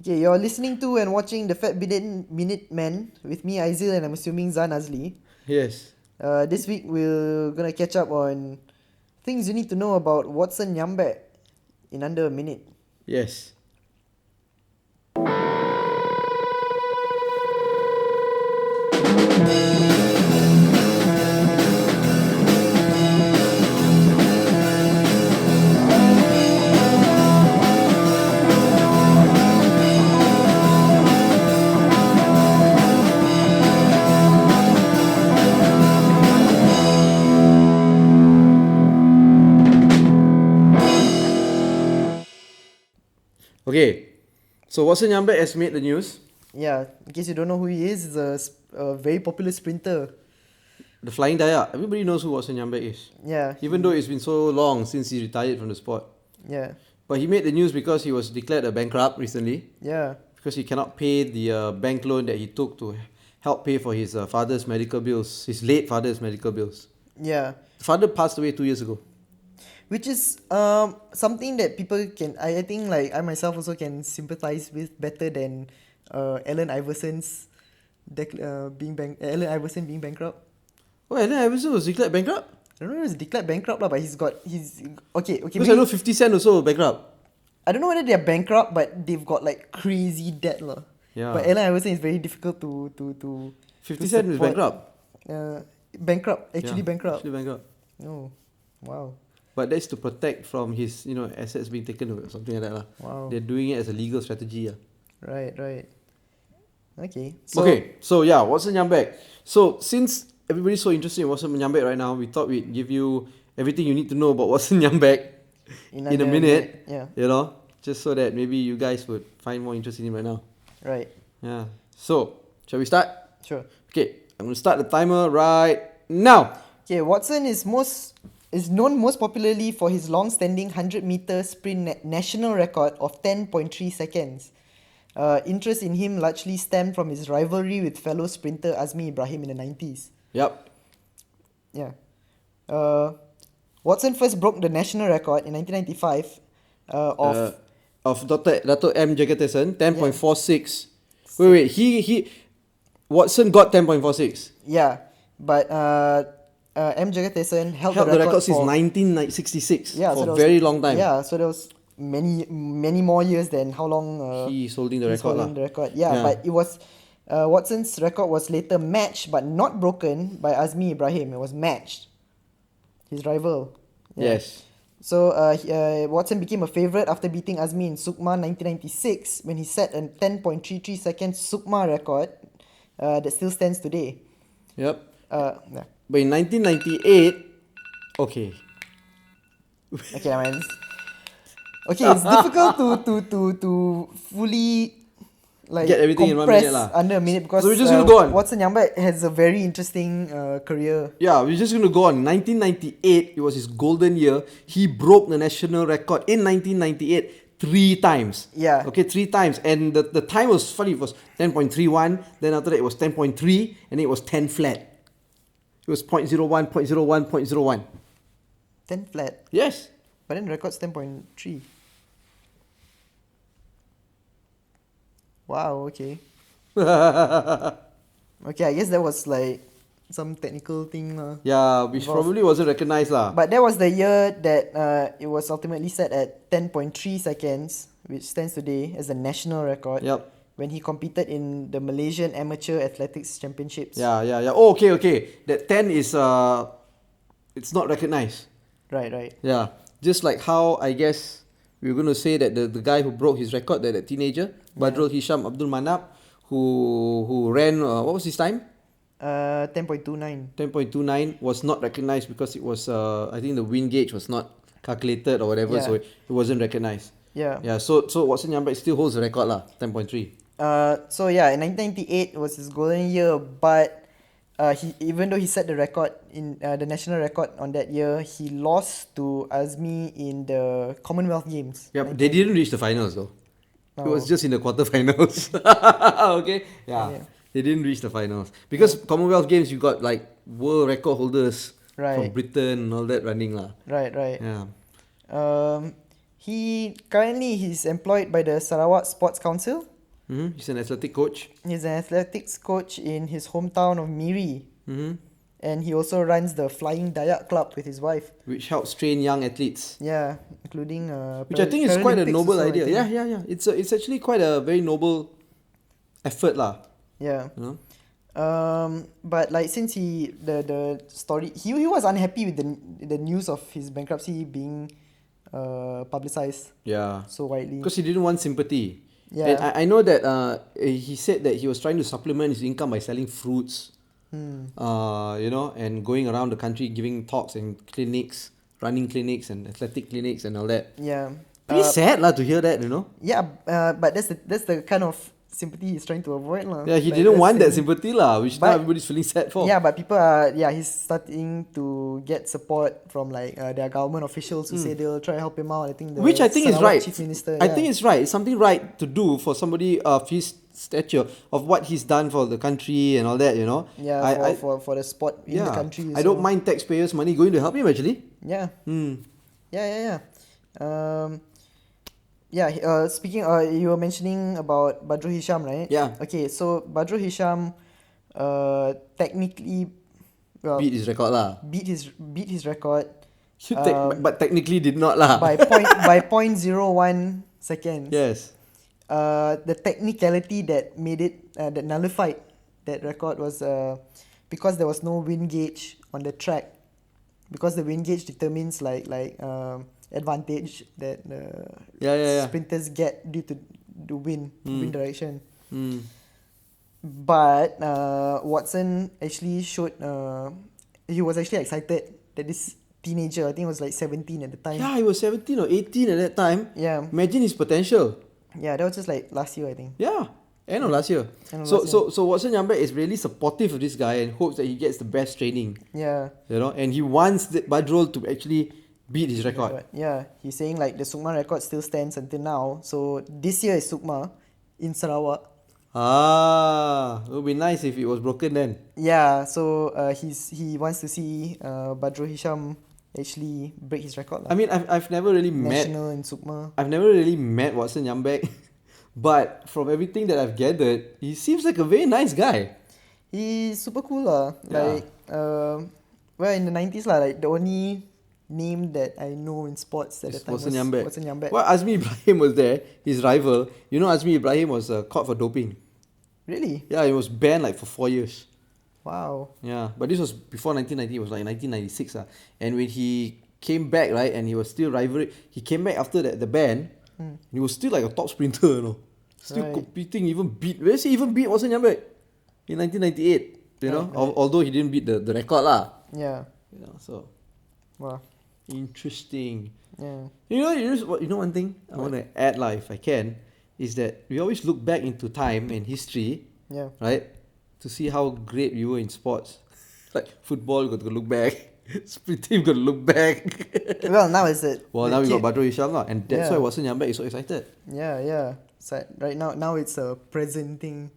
Okay, you're listening to and watching the Fat Bidin Minute Man with me, Aizil, and I'm assuming Zan Azli. Yes. This week we're gonna catch up on things you need to know about Watson Nyambek in under a minute. Yes. Okay. So Watson Nyambek has made the news. Yeah, in case you don't know who he is, he's a very popular sprinter. The Flying Dayak. Everybody knows who Watson Nyambek is. Yeah. Even though it's been so long since he retired from the sport. Yeah. But he made the news because he was declared a bankrupt recently. Yeah. Because he cannot pay the bank loan that he took to help pay for his father's medical bills. His late father's medical bills. Yeah. The father passed away 2 years ago. Which is something that people can I think like I myself also can sympathize with better than Allen Iverson being bankrupt. Oh, Allen Iverson was declared bankrupt? I don't know if he's declared bankrupt lah, but he's okay. Because I know 50 Cent also bankrupt. I don't know whether they're bankrupt, but they've got like crazy debt lah. Yeah. But Allen Iverson is very difficult to 50 Cent is bankrupt. Bankrupt. Yeah, Bankrupt. Actually bankrupt. Oh, wow. But that's to protect from his, assets being taken or something like that lah. Wow. They're doing it as a legal strategy. Right. Okay. So yeah, Watson Nyambek. So since everybody's so interested in Watson Nyambek right now, we thought we'd give you everything you need to know about Watson Nyambek in a minute. Yeah. Just so that maybe you guys would find more interest in him right now. Right. Yeah. So, shall we start? Sure. Okay, I'm gonna start the timer right now. Okay, Watson is known most popularly for his long-standing 100-meter sprint national record of 10.3 seconds. Interest in him largely stemmed from his rivalry with fellow sprinter Azmi Ibrahim in the 90s. Yep. Yeah. Watson first broke the national record in 1995 of Dr. M. Jagatesan, 10.46. Wait, he Watson got 10.46. Yeah, but M. Jagatesan held the record since 1966. Yeah, for a very long time. Yeah, so there was many more years than how long he's holding the he's record. holding the record. Yeah, but it was Watson's record was later matched but not broken by Azmi Ibrahim. It was matched. His rival. Yeah. Yes. So Watson became a favourite after beating Azmi in Sukma 1996 when he set a 10.33 second Sukma record that still stands today. Yep. Yeah. But in 1998, okay. Okay, man. Okay, it's difficult to fully like get everything in 1 minute lah. Under a minute because so we're just gonna go on. Watson Nyambek has a very interesting career. Yeah, we're just gonna go on. 1998, it was his golden year. He broke the national record in 1998 3 times. Yeah. Okay, 3 times. And the time was funny. It was 10.31. Then after that, it was 10.3. And then it was 10 flat. It was 0.01, 0.01, 0.01. 10 flat. Yes. But then the record's 10.3. Wow, okay. Okay, I guess that was like some technical thing. Yeah, which probably wasn't recognized lah. But that was the year that it was ultimately set at 10.3 seconds, which stands today as a national record. Yep. When he competed in the Malaysian Amateur Athletics Championships. Yeah. Oh, okay. That 10 is it's not recognized. Right. Yeah. Just like how I guess we were going to say that the guy who broke his record, that teenager, Badrul Hisham Abdul Manap, who ran what was his time? 10.29. 10.29 was not recognized because it was I think the wind gauge was not calculated or whatever, so it wasn't recognized. Yeah. So Watson Nyambek still holds the record lah, 10.3. So yeah, in 1998 was his golden year, but even though he set the record in the national record on that year, he lost to Azmi in the Commonwealth Games. Yep, they didn't reach the finals though. It was just in the quarterfinals. Okay, yeah. They didn't reach the finals because Commonwealth Games you got like world record holders from Britain and all that running lah. Right. Yeah. He's employed by the Sarawak Sports Council. He's an athletic coach. He's an athletics coach in his hometown of Miri. Mm-hmm. And he also runs the Flying Dayak Club with his wife. Which helps train young athletes. Yeah, including Which I think is quite a Paralympics noble also, idea. Yeah. It's actually quite a very noble effort lah. Yeah. You know? But like since the story he was unhappy with the news of his bankruptcy being publicized Yeah. so widely. Because he didn't want sympathy. Yeah. And I know that he said that he was trying to supplement his income by selling fruits. You know, and going around the country giving talks and clinics, running clinics and athletic clinics and all that. Yeah. Pretty sad lah to hear that, you know. Yeah, but that's the kind of sympathy he's trying to avoid lah. Yeah, he didn't want that sympathy lah, which now everybody's feeling sad for. Yeah, but people he's starting to get support from like their government officials who say they'll try to help him out. I think Which I think is Sarawak right. Chief Minister. I think it's right. It's something right to do for somebody of his stature, of what he's done for the country and all that, you know. Yeah, for the sport in the country. I don't mind taxpayers' money going to help him actually. Yeah. Yeah. Speaking, you were mentioning about Badrul Hisham, right? Yeah. Okay, so Badrul Hisham, technically, Beat his record lah. beat his record But technically did not lah. by 0.01 seconds. Yes. The technicality that made it that nullified that record was because there was no wind gauge on the track. Because the wind gauge determines like advantage that sprinters get due to the wind direction. But Watson actually showed he was actually excited that this teenager, I think it was like 17 at the time. Yeah, he was 17 or 18 at that time. Yeah. Imagine his potential. Yeah, that was just like last year, I think. Yeah. End of last year. So Watson Nyambek is really supportive of this guy and hopes that he gets the best training. Yeah. You know, and he wants Badrul to actually beat his record. Yeah, he's saying like the Sukma record still stands until now. So this year is Sukma in Sarawak. It would be nice if it was broken then. Yeah, so he wants to see Badrul Hisham actually break his record. I mean, I've never really National in Sukma. I've never really met Watson Nyambek, but from everything that I've gathered, he seems like a very nice guy. He's super cool lah. Like well, in the 90s lah, like the only name that I know in sports at the time was Watson Nyambek. Well, Azmi Ibrahim was there, his rival. You know, Azmi Ibrahim was caught for doping. Really? Yeah, he was banned like for 4 years. Wow. Yeah, but this was before 1990. It was like 1996. And when he came back, right, and he was still rivalry, he came back after the ban. He was still like a top sprinter, you know, still competing. Even beat Watson Nyambek in 1998. You know, although he didn't beat the record lah. Yeah. You know, so wow, interesting. Yeah. You know one thing I want to add lah, if I can, is that we always look back into time and history. Yeah. Right. To see how great we were in sports. Like football, you got to look back. Sprinting, you got to look back. Well, now is it? Well, now we got Badrul Hisham lah, and that's why Watson Nyambek is so excited. Yeah. So right now it's a present thing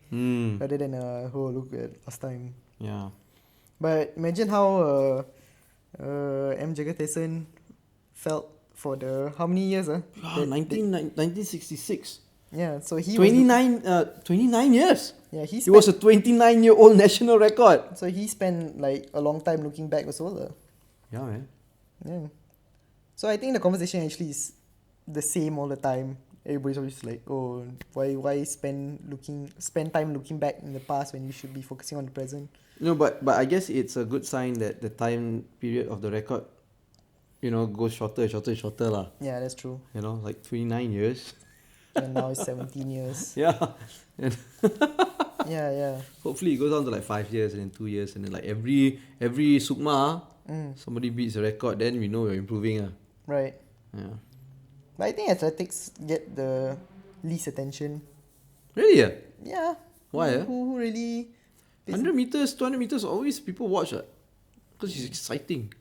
rather than a look at last time. Yeah. But imagine how M. Jagathesan felt for the how many years? 1966. Yeah, so he 29 years. Yeah, it was a 29-year-old national record. So he spent like a long time looking back also. Yeah, man. Yeah. So I think the conversation actually is the same all the time. Everybody's always like, oh, why spend time looking back in the past when you should be focusing on the present? No, but I guess it's a good sign that the time period of the record, goes shorter lah. Yeah, that's true. Like 29 years. And now it's 17 years. Yeah. Yeah. Hopefully it goes down to like 5 years and then 2 years and then like every Sukma, somebody beats the record, then we know we're improving. Right. Yeah. But I think athletics get the least attention. Really? Yeah. Why? Who really... 100 meters, 200 meters, always people watch because it's exciting.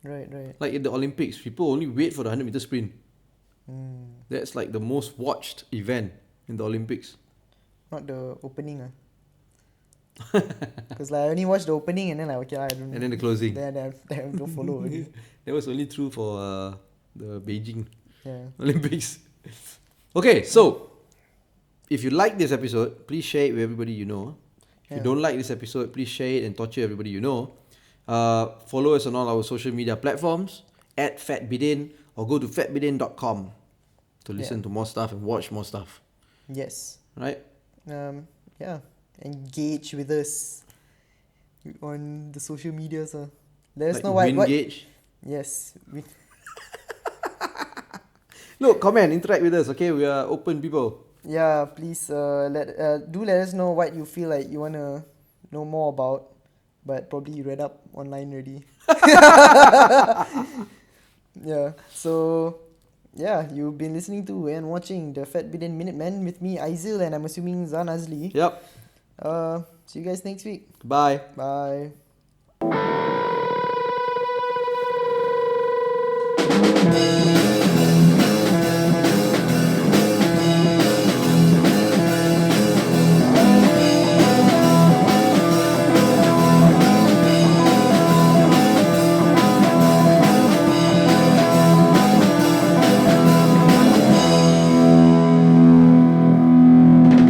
Right. Like in the Olympics, people only wait for the 100 meter sprint. That's like the most watched event in the Olympics. Not the opening. Because like I only watched the opening and then like okay, I don't. And then the closing. Then I don't follow. That was only true for the Beijing. Yeah. Olympics. Okay, so if you like this episode, please share it with everybody you know. If you don't like this episode, please share it and torture everybody you know. Follow us on all our social media platforms at FatBidin or go to fatbidin.com to listen to more stuff and watch more stuff. Yes. Right? Yeah. Engage with us on the social medias. Let us Like know to what. engage. Yes. Look, comment, interact with us. Okay, we are open people. Yeah. Please let us know what you feel like you wanna know more about, but probably you read up online already. Yeah. So yeah, you've been listening to and watching the Fat Bidin Minute Man with me, Aizil, and I'm assuming Zan Azli. Yep. See you guys next week. Bye. Bye.